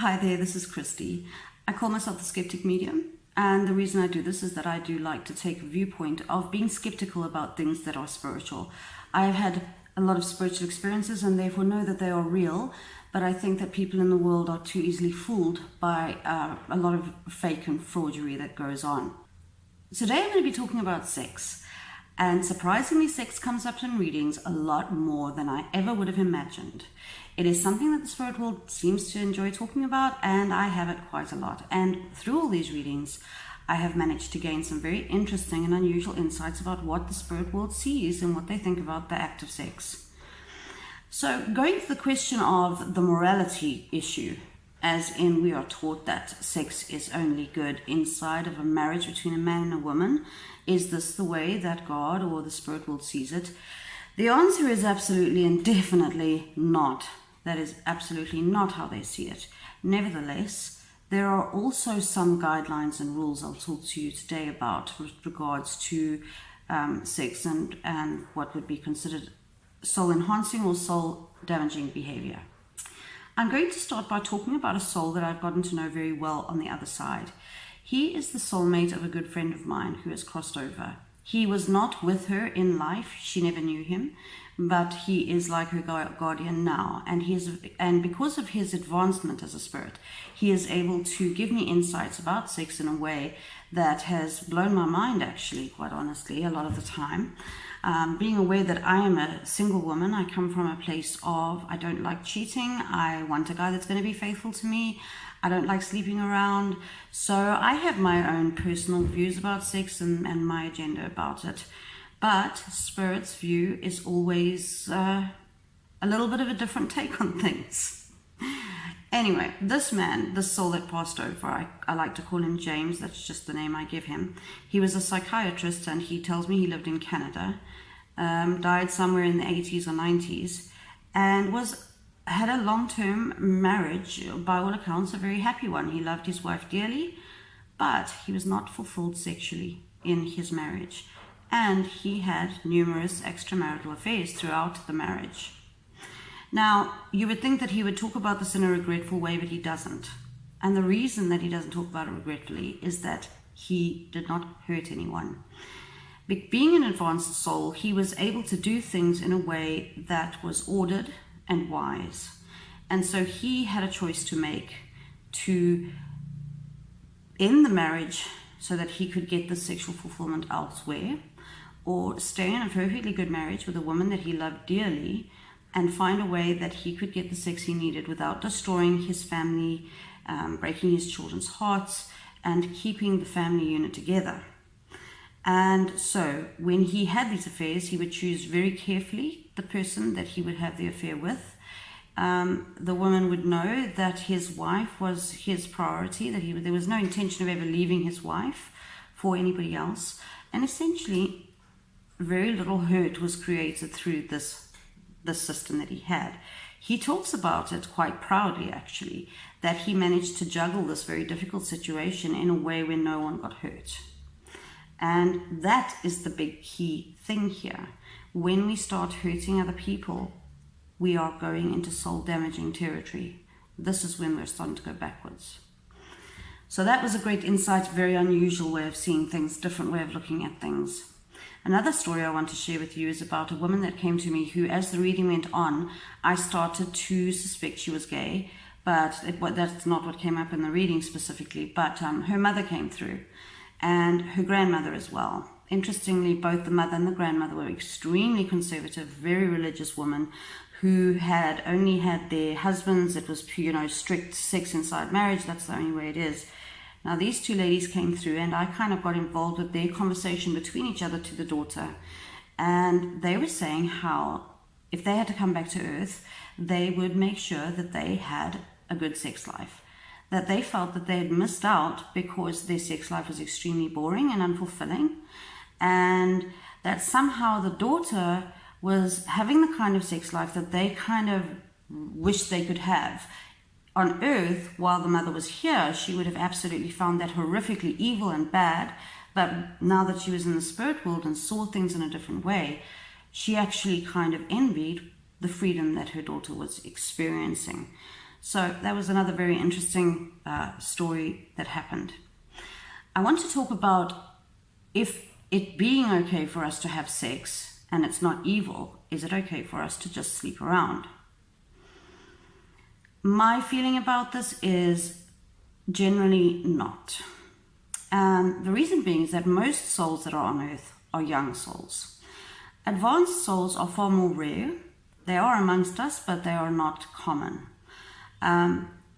Hi there, this is Christy. I call myself the skeptic medium, and the reason I do this is that I do like to take a viewpoint of being skeptical about things that are spiritual. I have had a lot of spiritual experiences and therefore know that they are real, but I think that people in the world are too easily fooled by a lot of fake and fraudery that goes on. Today I'm going to be talking about sex, and surprisingly sex comes up in readings a lot more than I ever would have imagined. It is something that the spirit world seems to enjoy talking about, and I have it quite a lot. And through all these readings, I have managed to gain some very interesting and unusual insights about what the spirit world sees and what they think about the act of sex. So going to the question of the morality issue, as in we are taught that sex is only good inside of a marriage between a man and a woman. Is this the way that God or the spirit world sees it? The answer is absolutely and definitely not. That is absolutely not how they see it. Nevertheless, there are also some guidelines and rules I'll talk to you today about with regards to sex and what would be considered soul-enhancing or soul-damaging behavior. I'm going to start by talking about a soul that I've gotten to know very well on the other side. He is the soulmate of a good friend of mine who has crossed over. He was not with her in life, she never knew him, but he is like her guardian now. And because of his advancement as a spirit, he is able to give me insights about sex in a way that has blown my mind, actually, quite honestly, a lot of the time. Being aware that I am a single woman, I come from a place of I don't like cheating, I want a guy that's going to be faithful to me, I don't like sleeping around. So I have my own personal views about sex and my agenda about it. But Spirit's view is always a little bit of a different take on things. Anyway, this man, this soul that passed over, I like to call him James, that's just the name I give him. He was a psychiatrist and he tells me he lived in Canada, died somewhere in the 80s or 90s, and had a long-term marriage, by all accounts a very happy one. He loved his wife dearly, but he was not fulfilled sexually in his marriage, and he had numerous extramarital affairs throughout the marriage. Now, you would think that he would talk about this in a regretful way, but he doesn't. And the reason that he doesn't talk about it regretfully is that he did not hurt anyone. Being an advanced soul, he was able to do things in a way that was ordered and wise. And so he had a choice to make to end the marriage so that he could get the sexual fulfillment elsewhere, or stay in a perfectly good marriage with a woman that he loved dearly and find a way that he could get the sex he needed without destroying his family, breaking his children's hearts, and keeping the family unit together. And so when he had these affairs, he would choose very carefully the person that he would have the affair with. The woman would know that his wife was his priority, that there was no intention of ever leaving his wife for anybody else. And essentially, very little hurt was created through this system that he had. He talks about it quite proudly, actually, that he managed to juggle this very difficult situation in a way where no one got hurt. And that is the big key thing here. When we start hurting other people, we are going into soul-damaging territory. This is when we're starting to go backwards. So that was a great insight, very unusual way of seeing things, different way of looking at things. Another story I want to share with you is about a woman that came to me who, as the reading went on, I started to suspect she was gay, but that's not what came up in the reading specifically, but her mother came through, and her grandmother as well. Interestingly, both the mother and the grandmother were extremely conservative, very religious women who had only had their husbands. It was, strict sex inside marriage. That's the only way it is. Now, these two ladies came through, and I kind of got involved with their conversation between each other to the daughter. And they were saying how if they had to come back to Earth, they would make sure that they had a good sex life. That they felt that they had missed out because their sex life was extremely boring and unfulfilling. And that somehow the daughter was having the kind of sex life that they kind of wished they could have. On Earth, while the mother was here, she would have absolutely found that horrifically evil and bad. But now that she was in the spirit world and saw things in a different way, she actually kind of envied the freedom that her daughter was experiencing. So that was another very interesting story that happened. I want to talk about if it being okay for us to have sex and it's not evil, is it okay for us to just sleep around? My feeling about this is generally not. The reason being is that most souls that are on earth are young souls. Advanced souls are far more rare. They are amongst us, but they are not common.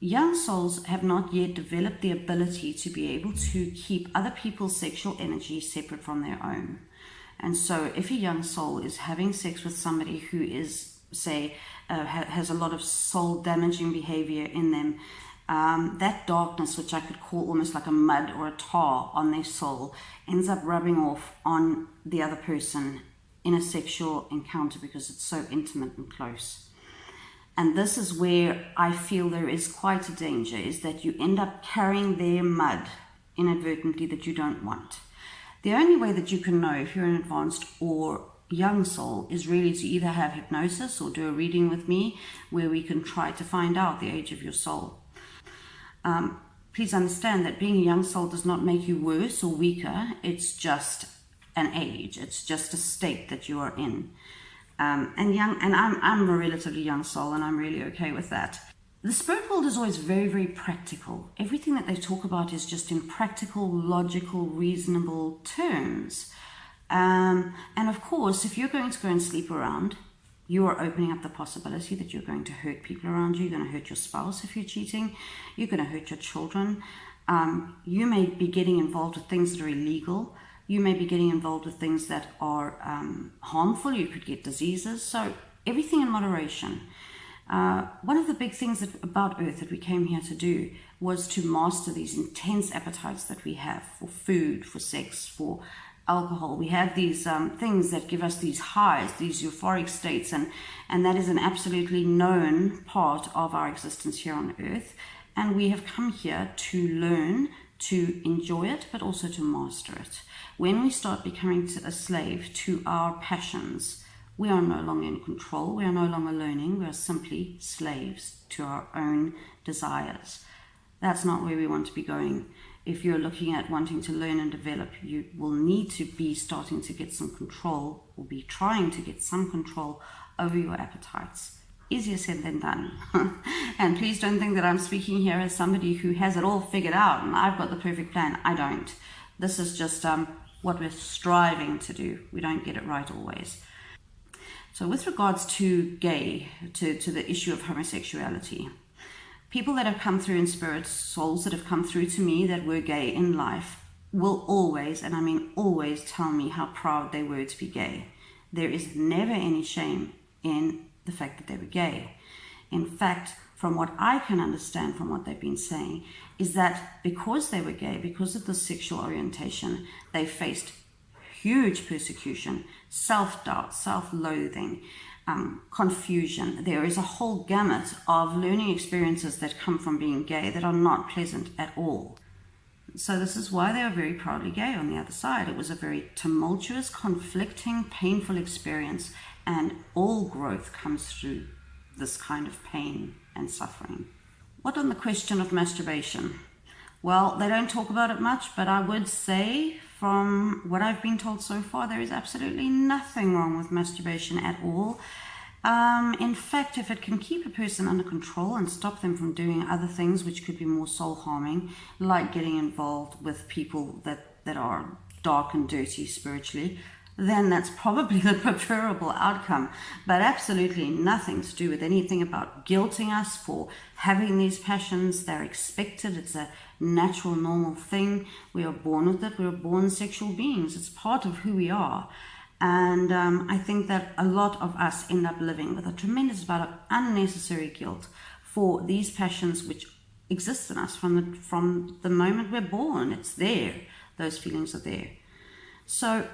Young souls have not yet developed the ability to be able to keep other people's sexual energy separate from their own. And so if a young soul is having sex with somebody who is, say, has a lot of soul damaging behavior in them, that darkness, which I could call almost like a mud or a tar on their soul, ends up rubbing off on the other person in a sexual encounter because it's so intimate and close. And this is where I feel there is quite a danger, is that you end up carrying their mud inadvertently that you don't want. The only way that you can know if you're an advanced or young soul is really to either have hypnosis or do a reading with me where we can try to find out the age of your soul. Please understand that being a young soul does not make you worse or weaker. It's just an age. It's just a state that you are in. I'm a relatively young soul, and I'm really okay with that. The spirit world is always very, very practical. Everything that they talk about is just in practical, logical, reasonable terms. And of course, if you're going to go and sleep around, you are opening up the possibility that you're going to hurt people around you. You're going to hurt your spouse if you're cheating. You're going to hurt your children. You may be getting involved with things that are illegal. You may be getting involved with things that are harmful. You could get diseases. So everything in moderation. One of the big things about Earth that we came here to do was to master these intense appetites that we have for food, for sex, for alcohol. We have these things that give us these highs, these euphoric states, and that is an absolutely known part of our existence here on Earth. And we have come here to learn to enjoy it, but also to master it. When we start becoming a slave to our passions, we are no longer in control. We are no longer learning. We are simply slaves to our own desires. That's not where we want to be going. If you're looking at wanting to learn and develop, you will need to be starting to get some control, or be trying to get some control over your appetites. Easier said than done. And please don't think that I'm speaking here as somebody who has it all figured out and I've got the perfect plan. I don't. This is just what we're striving to do. We don't get it right always. So with regards to gay, to the issue of homosexuality, people that have come through in spirit, souls that have come through to me that were gay in life, will always, and I mean always, tell me how proud they were to be gay. There is never any shame in the fact that they were gay. In fact, from what I can understand from what they've been saying, is that because they were gay, because of the sexual orientation, they faced huge persecution, self-doubt, self-loathing, confusion. There is a whole gamut of learning experiences that come from being gay that are not pleasant at all. So this is why they are very proudly gay on the other side. It was a very tumultuous, conflicting, painful experience, and all growth comes through this kind of pain and suffering. What on the question of masturbation? Well, they don't talk about it much, but I would say from what I've been told so far, there is absolutely nothing wrong with masturbation at all. In fact, if it can keep a person under control and stop them from doing other things which could be more soul harming, like getting involved with people that are dark and dirty spiritually, then that's probably the preferable outcome. But absolutely nothing to do with anything about guilting us for having these passions. They're expected. It's a natural, normal thing. We are born with it. We are born sexual beings. It's part of who we are. And I think that a lot of us end up living with a tremendous amount of unnecessary guilt for these passions which exist in us from the moment we're born. It's there. Those feelings are there. So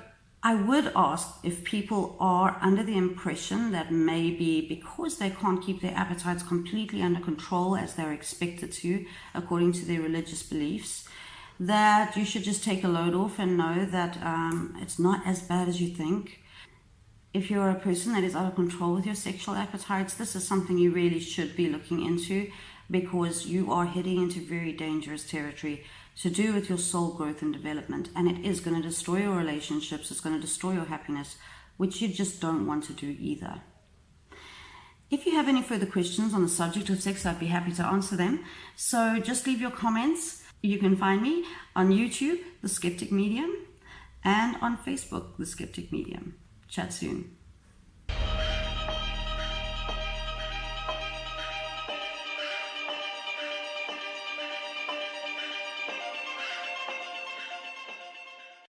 I would ask if people are under the impression that maybe because they can't keep their appetites completely under control as they're expected to, according to their religious beliefs, that you should just take a load off and know that it's not as bad as you think. If you're a person that is out of control with your sexual appetites, this is something you really should be looking into. because you are heading into very dangerous territory to do with your soul growth and development, and it is going to destroy your relationships, it's going to destroy your happiness, which you just don't want to do either. If you have any further questions on the subject of sex, I'd be happy to answer them. So just leave your comments. You can find me on YouTube, The Skeptic Medium, and on Facebook, The Skeptic Medium. Chat soon.